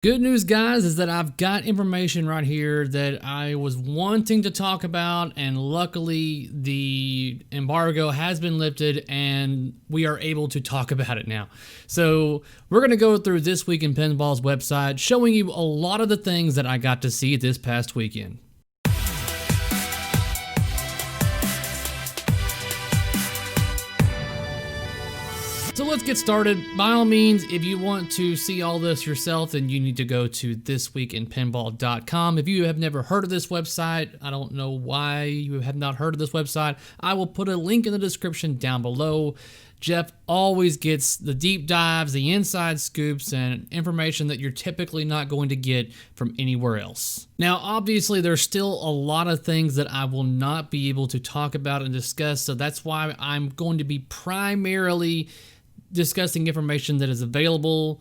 Good news, guys, is that I've got information right here that I was wanting to talk about, and luckily the embargo has been lifted and we are able to talk about it now. So we're going to go through This Week in Pinball's website, showing you a lot of the things that I got to see this past weekend. So let's get started. By all means, if you want to see all this yourself, then you need to go to thisweekinpinball.com. If you have never heard of this website, I don't know why you have not heard of this website. I will put a link in the description down below. Jeff always gets the deep dives, the inside scoops, and information that you're typically not going to get from anywhere else. Now, obviously, there's still a lot of things that I will not be able to talk about and discuss, so that's why I'm going to be primarily discussing information that is available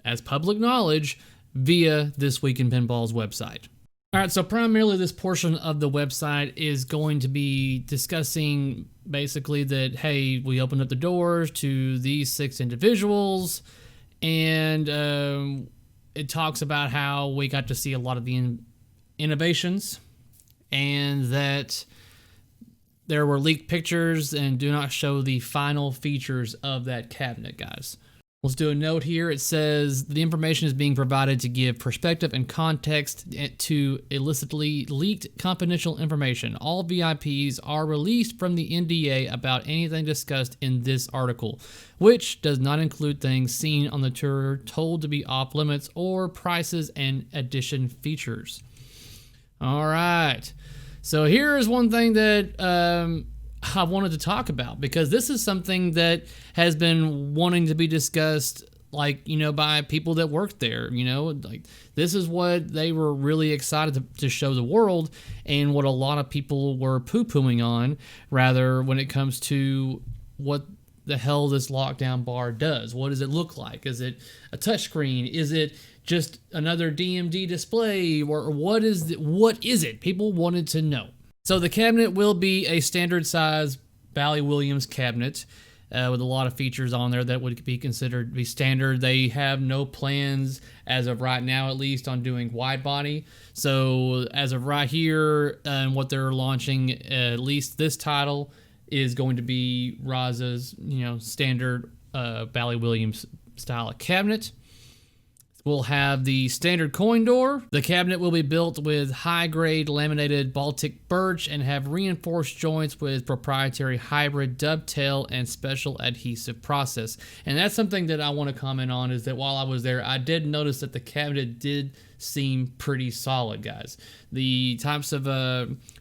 as public knowledge via This Week in Pinball's website. All right, so primarily this portion of the website is going to be discussing basically that, hey, we opened up the doors to these 6 individuals, and it talks about how we got to see a lot of the innovations, and that there were leaked pictures and do not show the final features of that cabinet, guys. Let's do a note here. It says the information is being provided to give perspective and context to illicitly leaked confidential information. All VIPs are released from the NDA about anything discussed in this article, which does not include things seen on the tour told to be off limits or prices and edition features. All right. So here is one thing that I wanted to talk about, because this is something that has been wanting to be discussed, by people that worked there. This is what they were really excited to show the world, and what a lot of people were poo-pooing on, rather, when it comes to what the hell this lockdown bar does. What does it look like? Is it a touchscreen? Is it just another DMD display, or what is it? People wanted to know. So the cabinet will be a standard size Bally Williams cabinet with a lot of features on there that would be considered to be standard. They have no plans, as of right now at least, on doing wide body. So as of right here, what they're launching, at least this title, is going to be Raza's standard Bally Williams style of cabinet. We'll have the standard coin door. The cabinet will be built with high-grade laminated Baltic birch and have reinforced joints with proprietary hybrid dovetail and special adhesive process. And that's something that I want to comment on, is that while I was there, I did notice that the cabinet did seem pretty solid, guys. The types of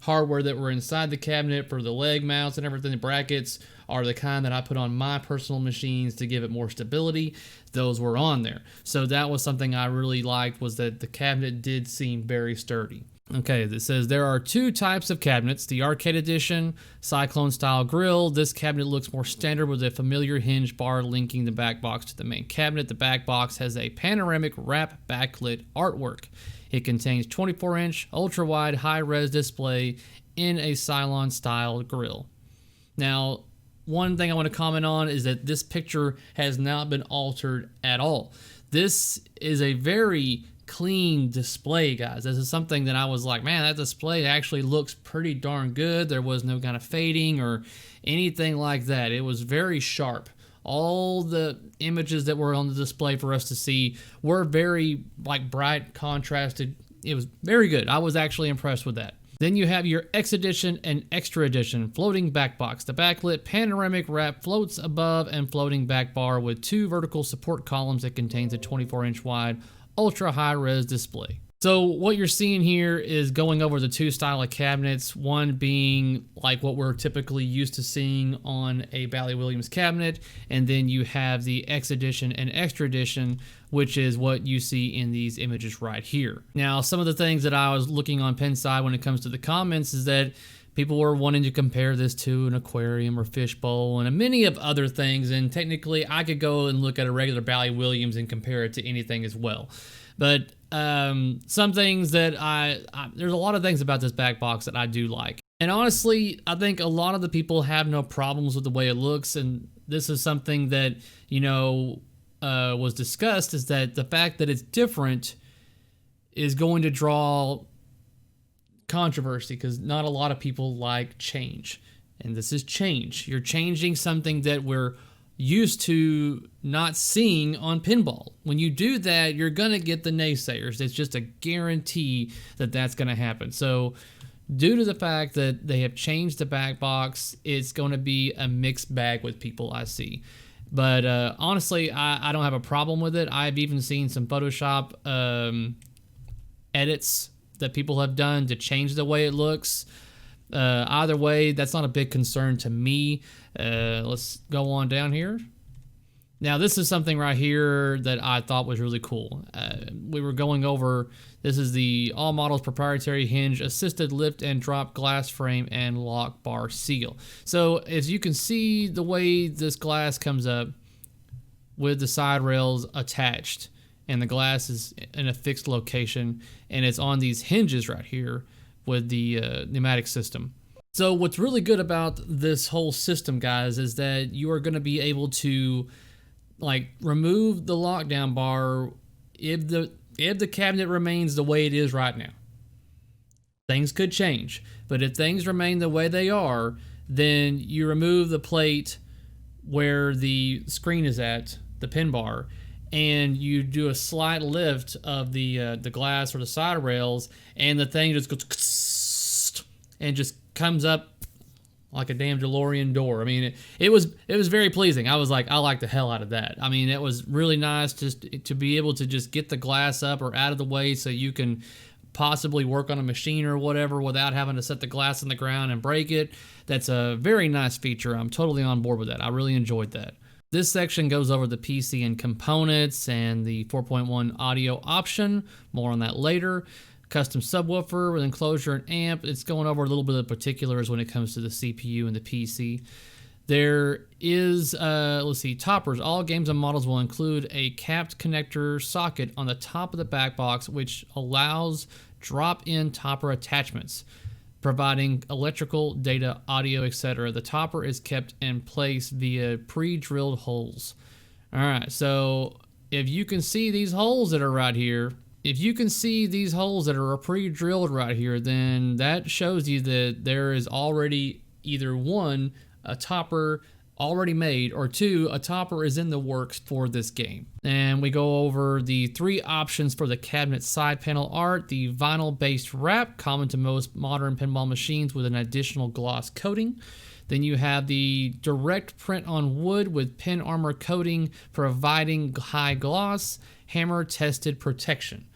hardware that were inside the cabinet for the leg mounts and everything, the brackets, are the kind that I put on my personal machines to give it more stability. Those were on there. So that was something I really liked, was that the cabinet did seem very sturdy. Okay, it says there are 2 types of cabinets. The Arcade Edition, Cyclone style grill. This cabinet looks more standard with a familiar hinge bar linking the back box to the main cabinet. The back box has a panoramic wrap backlit artwork. It contains 24-inch ultra-wide high-res display in a Cylon style grill. Now, one thing I want to comment on is that this picture has not been altered at all. This is a very clean display, guys. This is something that I was like, man, that display actually looks pretty darn good. There was no kind of fading or anything like that. It was very sharp. All the images that were on the display for us to see were very bright, contrasted. It was very good. I was actually impressed with that. Then you have your X Edition and Extra Edition floating back box. The backlit panoramic wrap floats above and floating back bar with 2 vertical support columns that contains a 24-inch wide ultra high-res display. So what you're seeing here is going over the 2 style of cabinets, one being like what we're typically used to seeing on a Bally Williams cabinet, and then you have the X Edition and Extra Edition, which is what you see in these images right here. Now, some of the things that I was looking on Pinside when it comes to the comments is that people were wanting to compare this to an aquarium or fishbowl and many of other things, and technically I could go and look at a regular Bally Williams and compare it to anything as well. But some things that there's a lot of things about this back box that I do like. And honestly, I think a lot of the people have no problems with the way it looks, and this is something that, was discussed is that the fact that it's different is going to draw controversy because not a lot of people like change. And this is change. You're changing something that we're used to not seeing on pinball. When you do that, you're going to get the naysayers. It's just a guarantee that that's going to happen. So due to the fact that they have changed the back box, it's going to be a mixed bag with people, I see. But honestly, I don't have a problem with it. I've even seen some Photoshop edits that people have done to change the way it looks. Either way, that's not a big concern to me. Let's go on down here. Now, this is something right here that I thought was really cool. We were going over, this is the all models proprietary hinge assisted lift and drop glass frame and lock bar seal. So as you can see, the way this glass comes up with the side rails attached, and the glass is in a fixed location, and it's on these hinges right here with the pneumatic system. So what's really good about this whole system, guys, is that you are going to be able to like remove the lockdown bar if the cabinet remains the way it is right now. Things could change, but if things remain the way they are, then you remove the plate where the screen is at, the pin bar, and you do a slight lift of the glass or the side rails, and the thing just goes and just comes up like a damn DeLorean door. I mean, it was very pleasing. I was like, I like the hell out of that. I mean, it was really nice just to be able to just get the glass up or out of the way so you can possibly work on a machine or whatever without having to set the glass on the ground and break it. That's a very nice feature. I'm totally on board with that. I really enjoyed that. This section goes over the PC and components and the 4.1 audio option. More on that later. Custom subwoofer with enclosure and amp. It's going over a little bit of particulars when it comes to the CPU and the PC. There is, let's see, toppers. All games and models will include a capped connector socket on the top of the back box, which allows drop-in topper attachments, providing electrical, data, audio, etc. The topper is kept in place via pre-drilled holes. All right, so if you can see these holes that are right here, pre-drilled right here, then that shows you that there is already either one, a topper already made, or two, a topper is in the works for this game. And we go over the three options for the cabinet side panel art: the vinyl-based wrap, common to most modern pinball machines with an additional gloss coating. Then you have the direct print on wood with pin armor coating, providing high gloss, hammer-tested protection.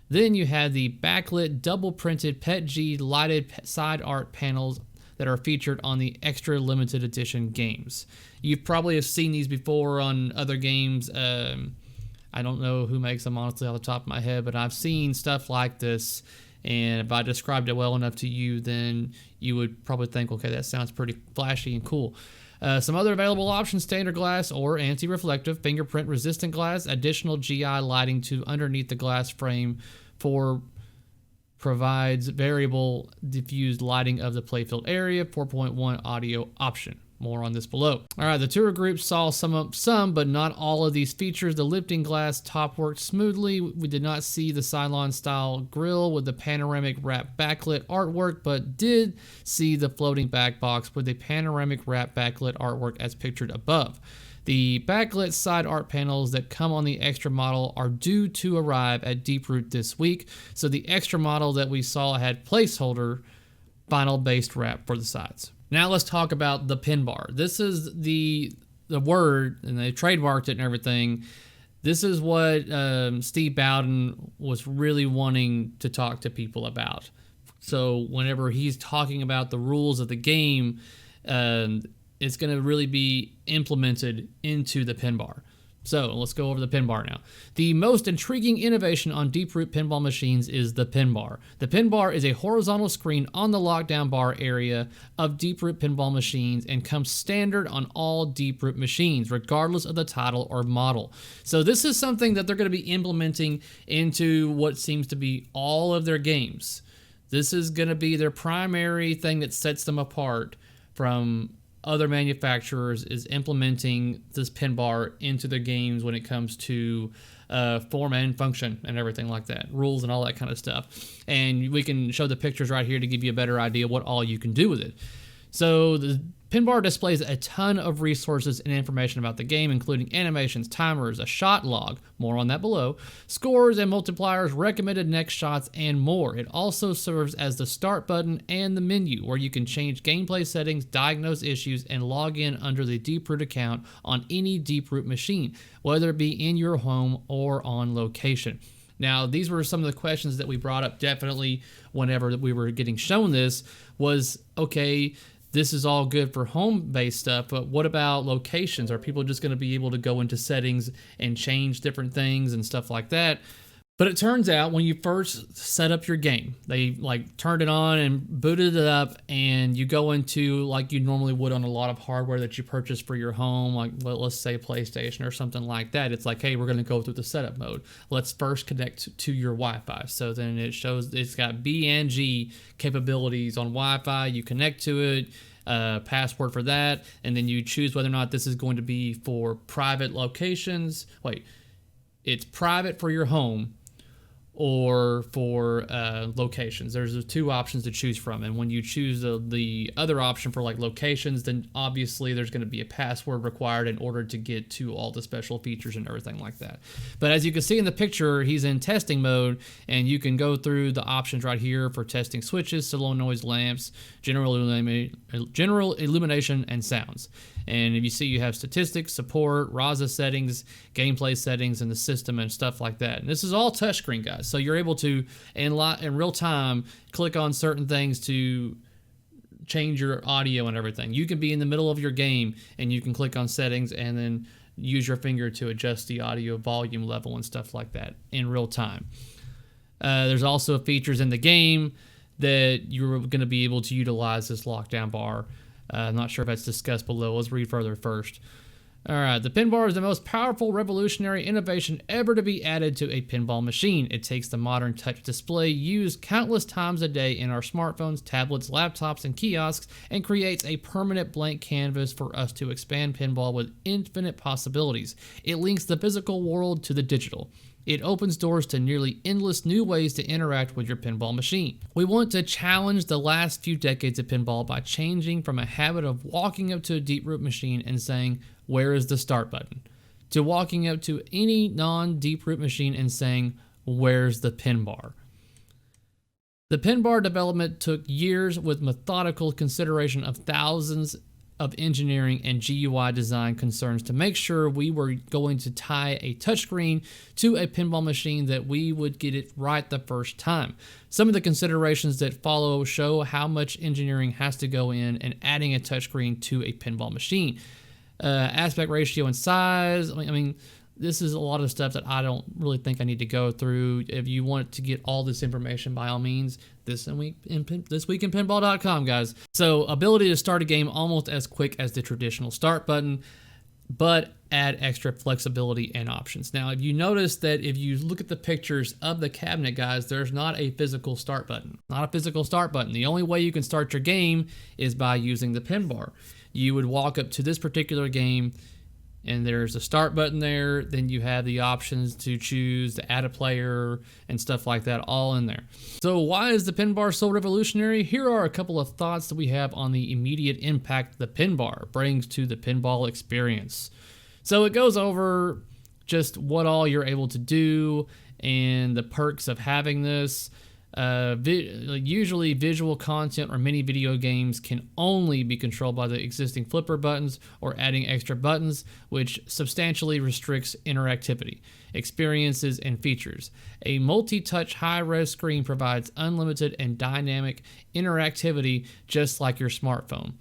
Then you have the backlit double-printed PETG lighted side art panels that are featured on the extra limited edition games. You probably have seen these before on other games. I don't know who makes them, honestly, off the top of my head, but I've seen stuff like this, and if I described it well enough to you, then you would probably think, okay, that sounds pretty flashy and cool. Some other available options: standard glass or anti-reflective, fingerprint resistant glass, additional GI lighting to underneath the glass frame provides variable diffused lighting of the playfield area, 4.1 audio option. More on this below. All right, the tour group saw some, but not all of these features. The lifting glass top worked smoothly. We did not see the Cylon style grill with the panoramic wrap backlit artwork, but did see the floating back box with the panoramic wrap backlit artwork as pictured above. The backlit side art panels that come on the extra model are due to arrive at Deeproot this week. So the extra model that we saw had placeholder vinyl-based wrap for the sides. Now let's talk about the pin bar. This is the word, and they trademarked it and everything. This is what Steve Bowden was really wanting to talk to people about. So whenever he's talking about the rules of the game, it's going to really be implemented into the pin bar. So let's go over the pin bar now. The most intriguing innovation on Deeproot pinball machines is the pin bar. The pin bar is a horizontal screen on the lockdown bar area of Deeproot pinball machines and comes standard on all Deeproot machines, regardless of the title or model. So this is something that they're going to be implementing into what seems to be all of their games. This is going to be their primary thing that sets them apart from other manufacturers is implementing this pin bar into their games when it comes to form and function and everything like that, rules and all that kind of stuff. And we can show the pictures right here to give you a better idea what all you can do with it. So the pin bar displays a ton of resources and information about the game, including animations, timers, a shot log, more on that below, scores and multipliers, recommended next shots, and more. It also serves as the start button and the menu, where you can change gameplay settings, diagnose issues, and log in under the Deeproot account on any Deeproot machine, whether it be in your home or on location. Now, these were some of the questions that we brought up definitely whenever we were getting shown this was, okay, this is all good for home-based stuff, but what about locations? Are people just going to be able to go into settings and change different things and stuff like that? But it turns out when you first set up your game, they turned it on and booted it up, and you go into like you normally would on a lot of hardware that you purchase for your home, like let's say PlayStation or something like that. It's like, hey, we're going to go through the setup mode. Let's first connect to your Wi-Fi. So then it shows it's got B and G capabilities on Wi-Fi. You connect to it. Password for that, and then you choose whether or not this is going to be for private locations. It's private for your home or for locations. There's two options to choose from, and when you choose the other option for locations, then obviously there's going to be a password required in order to get to all the special features and everything like that. But as you can see in the picture, he's in testing mode, and you can go through the options right here for testing switches, solenoid lamps, general illumination, and sounds. And if you see, you have statistics, support, RASA settings, gameplay settings, and the system and stuff like that. And this is all touchscreen, guys. So you're able to, in real time, click on certain things to change your audio and everything. You can be in the middle of your game, and you can click on settings and then use your finger to adjust the audio volume level and stuff like that in real time. There's also features in the game that you're going to be able to utilize this lockdown bar. I'm not sure if that's discussed below. Let's read further first. All right, the pin bar is the most powerful, revolutionary innovation ever to be added to a pinball machine. It takes the modern touch display used countless times a day in our smartphones, tablets, laptops, and kiosks and creates a permanent blank canvas for us to expand pinball with infinite possibilities. It links the physical world to the digital. It opens doors to nearly endless new ways to interact with your pinball machine. We want to challenge the last few decades of pinball by changing from a habit of walking up to a Deeproot machine and saying, "Where is the start button?" to walking up to any non-Deeproot machine and saying, "Where's the pin bar?" The pin bar development took years with methodical consideration of thousands of engineering and GUI design concerns to make sure we were going to tie a touchscreen to a pinball machine that we would get it right the first time. Some of the considerations that follow show how much engineering has to go in adding a touchscreen to a pinball machine. Aspect ratio and size. I mean, this is a lot of stuff that I don't really think I need to go through. If you want to get all this information, by all means, this week in pinball.com, guys. So, ability to start a game almost as quick as the traditional start button, but add extra flexibility and options. Now, if you notice that if you look at the pictures of the cabinet, guys, there's not a physical start button. Not a physical start button. The only way you can start your game is by using the pin bar. You would walk up to this particular game, and there's a start button there. Then you have the options to choose to add a player and stuff like that all in there. So why is the pin bar so revolutionary? Here are a couple of thoughts that we have on the immediate impact the pin bar brings to the pinball experience. So it goes over just what all you're able to do and the perks of having this. Usually visual content or mini video games can only be controlled by the existing flipper buttons or adding extra buttons, which substantially restricts interactivity, experiences, and features. A multi-touch high-res screen provides unlimited and dynamic interactivity just like your smartphone.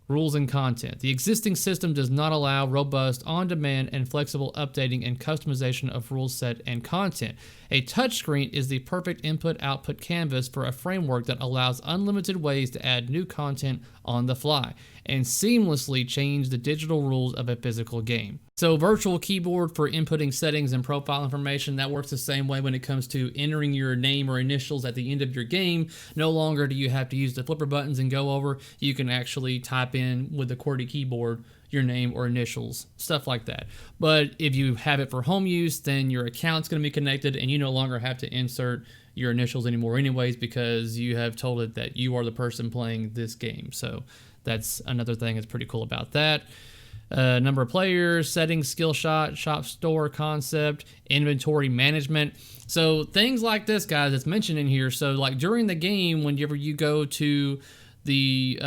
Rules and content. The existing system does not allow robust, on-demand, and flexible updating and customization of rule set and content. A touchscreen is the perfect input-output canvas for a framework that allows unlimited ways to add new content on the fly and seamlessly change the digital rules of a physical game. So virtual keyboard for inputting settings and profile information, that works the same way when it comes to entering your name or initials at the end of your game. No longer do you have to use the flipper buttons and go over. You can actually type in with the QWERTY keyboard your name or initials, stuff like that. But if you have it for home use, then your account's going to be connected and you no longer have to insert your initials anymore anyways, because you have told it that you are the person playing this game. So that's another thing that's pretty cool about that. Number of players, settings, skill shot, shop store concept, inventory management. So things like this, guys, it's mentioned in here. So like during the game, whenever you go to the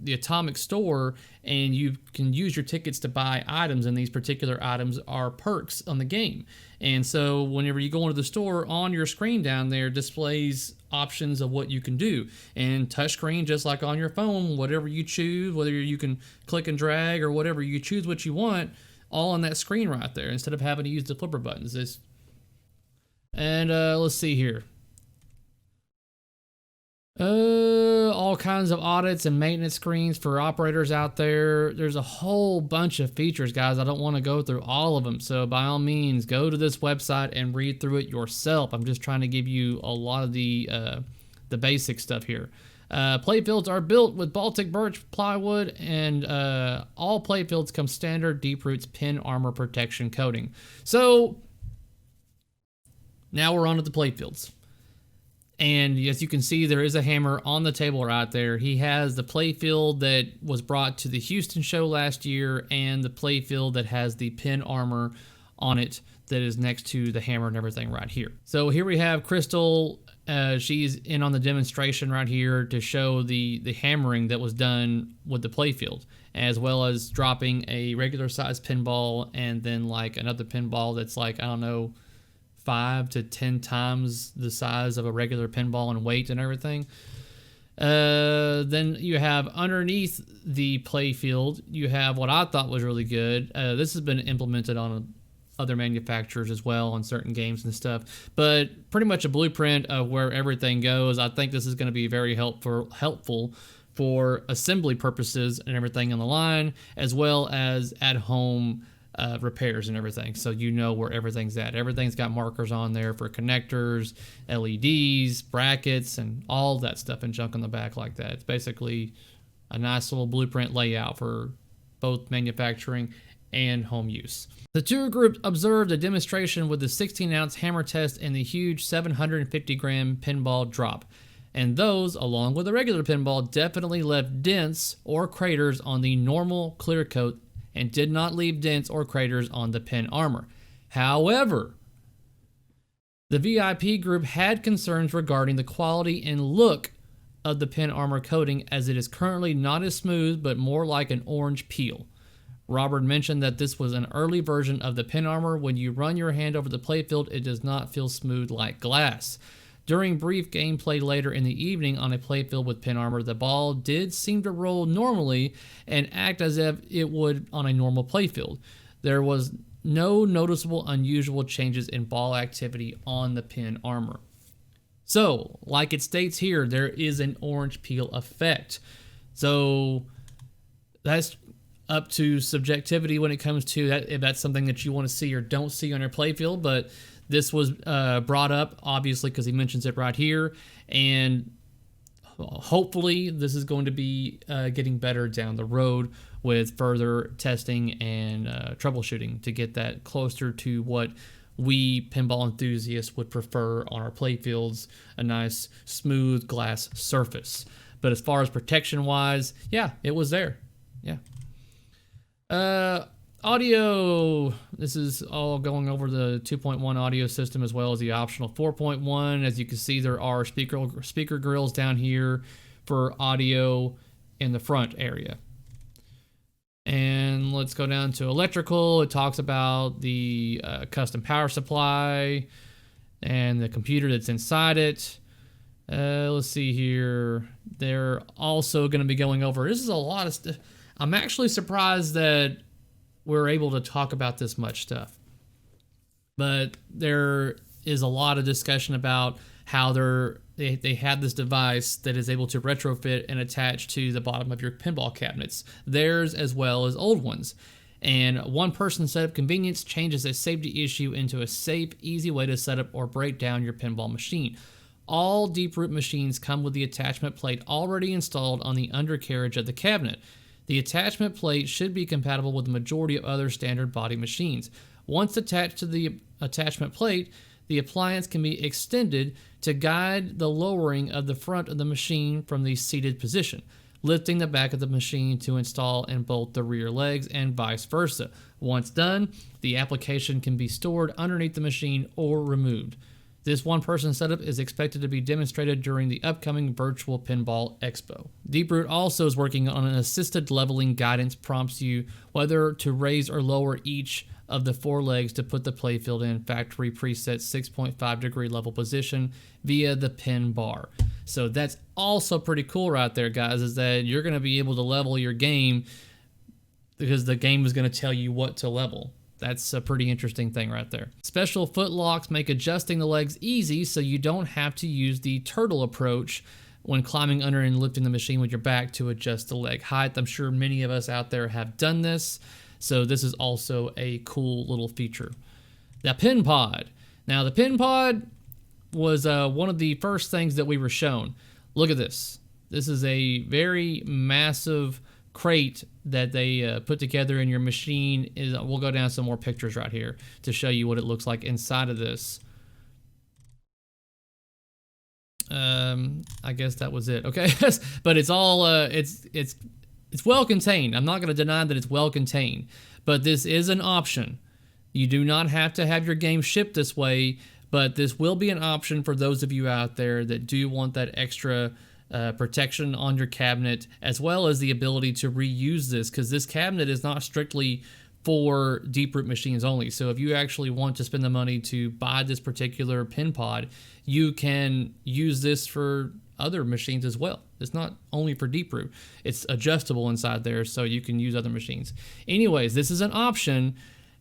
Atomic store and you can use your tickets to buy items, and these particular items are perks on the game. And so whenever you go into the store, on your screen down there displays options of what you can do. And touchscreen, just like on your phone, whatever you choose, whether you can click and drag or whatever, you choose what you want, all on that screen right there instead of having to use the flipper buttons. And let's see here. All kinds of audits and maintenance screens for operators out there. There's a whole bunch of features, guys. I don't want to go through all of them, so by all means go to this website and read through it yourself. I'm just trying to give you a lot of the basic stuff here. Playfields are built with Baltic birch plywood, and all playfields come standard Deeproot's pin armor protection coating. So now we're on to the playfields. And as you can see, there is a hammer on the table right there. He has the playfield that was brought to the Houston show last year and the playfield that has the pin armor on it that is next to the hammer and everything right here. So here we have Crystal. She's in on the demonstration right here to show the hammering that was done with the playfield, as well as dropping a regular size pinball and then like another pinball that's like, I don't know, 5 to 10 times the size of a regular pinball in weight and everything. Then you have underneath the playfield, you have what I thought was really good. This has been implemented on other manufacturers as well on certain games and stuff, but pretty much a blueprint of where everything goes. I think this is going to be very helpful for assembly purposes and everything on the line, as well as at home repairs and everything, so you know where everything's at. Everything's got markers on there for connectors, LEDs, brackets, and all that stuff and junk on the back like that. It's basically a nice little blueprint layout for both manufacturing and home use. The tour group observed a demonstration with the 16-ounce hammer test and the huge 750-gram pinball drop, and those, along with the regular pinball, definitely left dents or craters on the normal clear coat and did not leave dents or craters on the pin armor. However, the VIP group had concerns regarding the quality and look of the pin armor coating, as it is currently not as smooth but more like an orange peel. Robert mentioned that this was an early version of the pin armor. When you run your hand over the playfield, it does not feel smooth like glass. During brief gameplay later in the evening on a playfield with pin armor, the ball did seem to roll normally and act as if it would on a normal playfield. There was no noticeable unusual changes in ball activity on the pin armor. So, like it states here, there is an orange peel effect. So, that's up to subjectivity when it comes to that, if that's something that you want to see or don't see on your playfield, but this was brought up, obviously, because he mentions it right here, and hopefully this is going to be getting better down the road with further testing and troubleshooting to get that closer to what we pinball enthusiasts would prefer on our playfields, a nice smooth glass surface. But as far as protection-wise, yeah, it was there. Yeah. Audio, this is all going over the 2.1 audio system as well as the optional 4.1. As you can see, there are speaker grills down here for audio in the front area. And let's go down to electrical. It talks about the custom power supply and the computer that's inside it. Let's see here. They're also going to be going over, this is a lot of stuff. I'm actually surprised that we're able to talk about this much stuff. But there is a lot of discussion about how they have this device that is able to retrofit and attach to the bottom of your pinball cabinets, theirs as well as old ones. And one person setup convenience changes a safety issue into a safe, easy way to set up or break down your pinball machine. All Deeproot machines come with the attachment plate already installed on the undercarriage of the cabinet. The attachment plate should be compatible with the majority of other standard body machines. Once attached to the attachment plate, the appliance can be extended to guide the lowering of the front of the machine from the seated position, lifting the back of the machine to install and bolt the rear legs, and vice versa. Once done, the application can be stored underneath the machine or removed. This one-person setup is expected to be demonstrated during the upcoming Virtual Pinball Expo. Deeproot also is working on an assisted leveling guidance, prompts you whether to raise or lower each of the 4 legs to put the playfield in factory preset 6.5 degree level position via the Pinbar. So that's also pretty cool right there, guys, is that you're going to be able to level your game because the game is going to tell you what to level. That's a pretty interesting thing right there. Special foot locks make adjusting the legs easy so you don't have to use the turtle approach when climbing under and lifting the machine with your back to adjust the leg height. I'm sure many of us out there have done this, so this is also a cool little feature. The Pin Pod. Now the Pin Pod was one of the first things that we were shown. Look at this. This is a very massive crate that they put together in your machine. We'll go down some more pictures right here to show you what it looks like inside of this. I guess that was it. Okay, but it's all it's well contained. I'm not going to deny that it's well contained, but this is an option. You do not have to have your game shipped this way, but this will be an option for those of you out there that do want that extra protection on your cabinet, as well as the ability to reuse this, because this cabinet is not strictly for Deeproot machines only. So if you actually want to spend the money to buy this particular pin pod, you can use this for other machines as well. It's not only for Deeproot. It's adjustable inside there, so you can use other machines. Anyways, this is an option,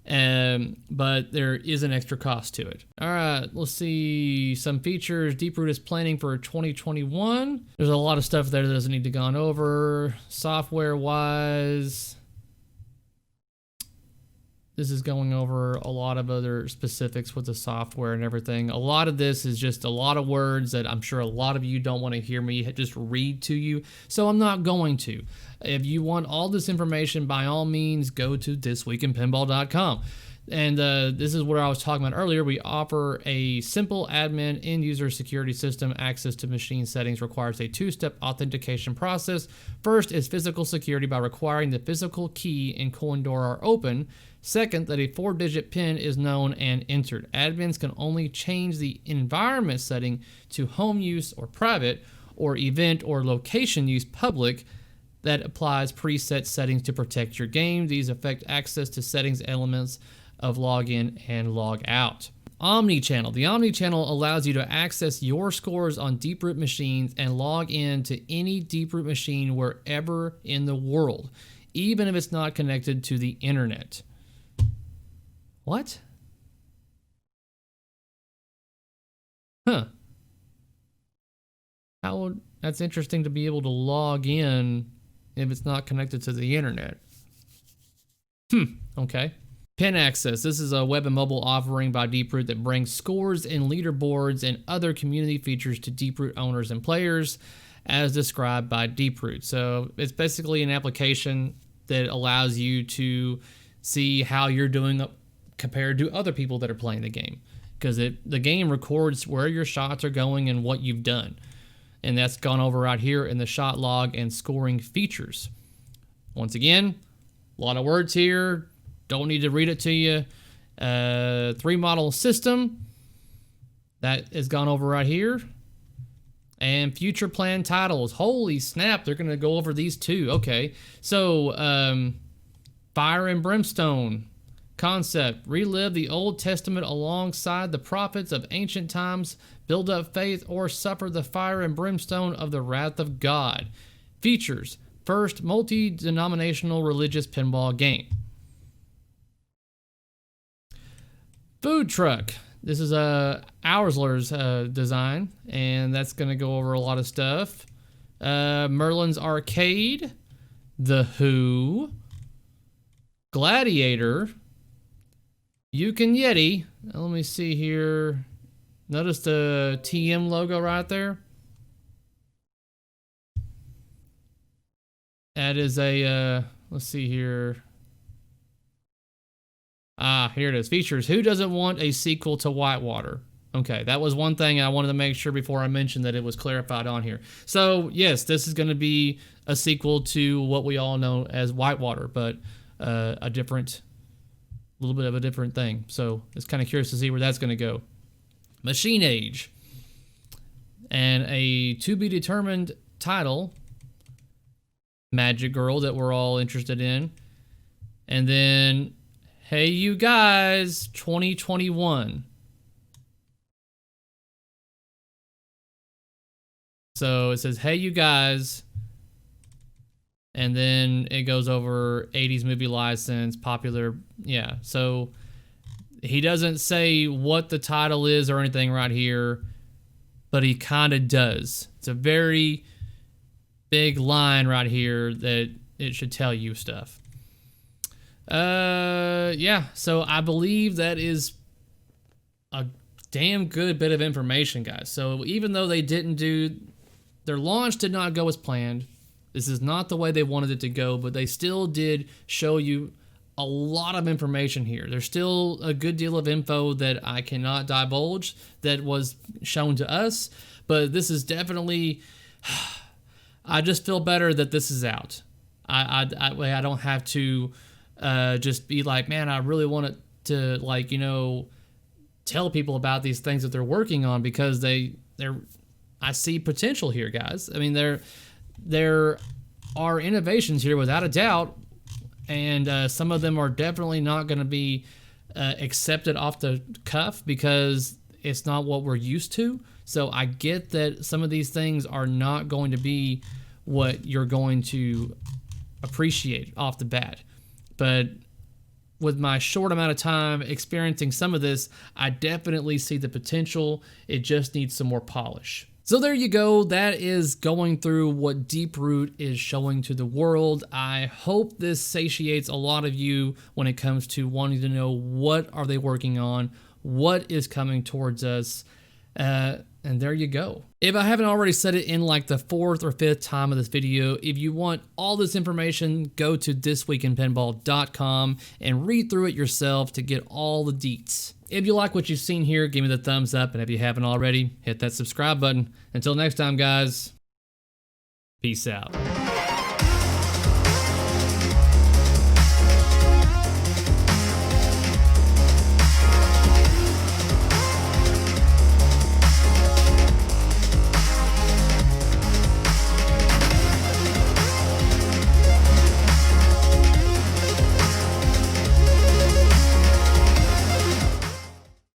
but there is an extra cost to it. All right, let's see some features Deeproot is planning for 2021. There's a lot of stuff there that doesn't need to go on over. Software-wise, this is going over a lot of other specifics with the software and everything. A lot of this is just a lot of words that I'm sure a lot of you don't want to hear me just read to you, so I'm not going to. If you want all this information, by all means, go to thisweekinpinball.com. And this is what I was talking about earlier. We offer a simple admin end-user security system. Access to machine settings requires a 2-step authentication process. First is physical security by requiring the physical key and coin door are open. Second, that a 4-digit PIN is known and entered. Admins can only change the environment setting to home use or private, or event or location use public. That applies preset settings to protect your game. These affect access to settings elements of login and log out. Omni Channel. The Omni Channel allows you to access your scores on Deeproot machines and log in to any Deeproot machine wherever in the world, even if it's not connected to the internet. What? Huh. That's interesting to be able to log in if it's not connected to the internet. Okay. Pin access. This is a web and mobile offering by Deeproot that brings scores and leaderboards and other community features to Deeproot owners and players as described by Deeproot. So it's basically an application that allows you to see how you're doing compared to other people that are playing the game, because the game records where your shots are going and what you've done. And that's gone over right here in the shot log and scoring features. Once again, a lot of words here. Don't need to read it to you. 3-model system. That has gone over right here. And future plan titles. Holy snap, they're going to go over these too. Okay. So, Fire and Brimstone concept. Relive the Old Testament alongside the prophets of ancient times. Build up faith or suffer the fire and brimstone of the wrath of God. Features. First multi-denominational religious pinball game. Food truck. This is Oursler's design, and that's going to go over a lot of stuff. Merlin's Arcade. The Who. Gladiator. You can Yeti. Let me see here. Notice the TM logo right there? That is a, let's see here. Ah, here it is. Features. Who doesn't want a sequel to Whitewater? Okay, that was one thing I wanted to make sure before I mentioned that it was clarified on here. So, yes, this is going to be a sequel to what we all know as Whitewater, but a little bit of a different thing. So, it's kind of curious to see where that's going to go. Machine Age. And a to-be-determined title, Magic Girl, that we're all interested in. And then, Hey You Guys, 2021. So it says, Hey You Guys, and then it goes over 80s movie license, popular, yeah. So he doesn't say what the title is or anything right here, but he kind of does. It's a very big line right here that it should tell you stuff. Yeah, so I believe that is a damn good bit of information, guys. So even though they didn't do, their launch did not go as planned. This is not the way they wanted it to go, but they still did show you a lot of information here. There's still a good deal of info that I cannot divulge that was shown to us, but this is definitely, I just feel better that this is out. I don't have to just be like, man, I really want it to, like, you know, tell people about these things that they're working on, because I see potential here, guys. I mean, there are innovations here without a doubt, and some of them are definitely not going to be accepted off the cuff because it's not what we're used to. So I get that some of these things are not going to be what you're going to appreciate off the bat. But with my short amount of time experiencing some of this, I definitely see the potential. It just needs some more polish. So there you go. That is going through what Deeproot is showing to the world. I hope this satiates a lot of you when it comes to wanting to know what are they working on, what is coming towards us, and there you go. If I haven't already said it in like the 4th or 5th time of this video, if you want all this information, go to thisweekinpinball.com and read through it yourself to get all the deets. If you like what you've seen here, give me the thumbs up, and if you haven't already, hit that subscribe button. Until next time, guys, peace out.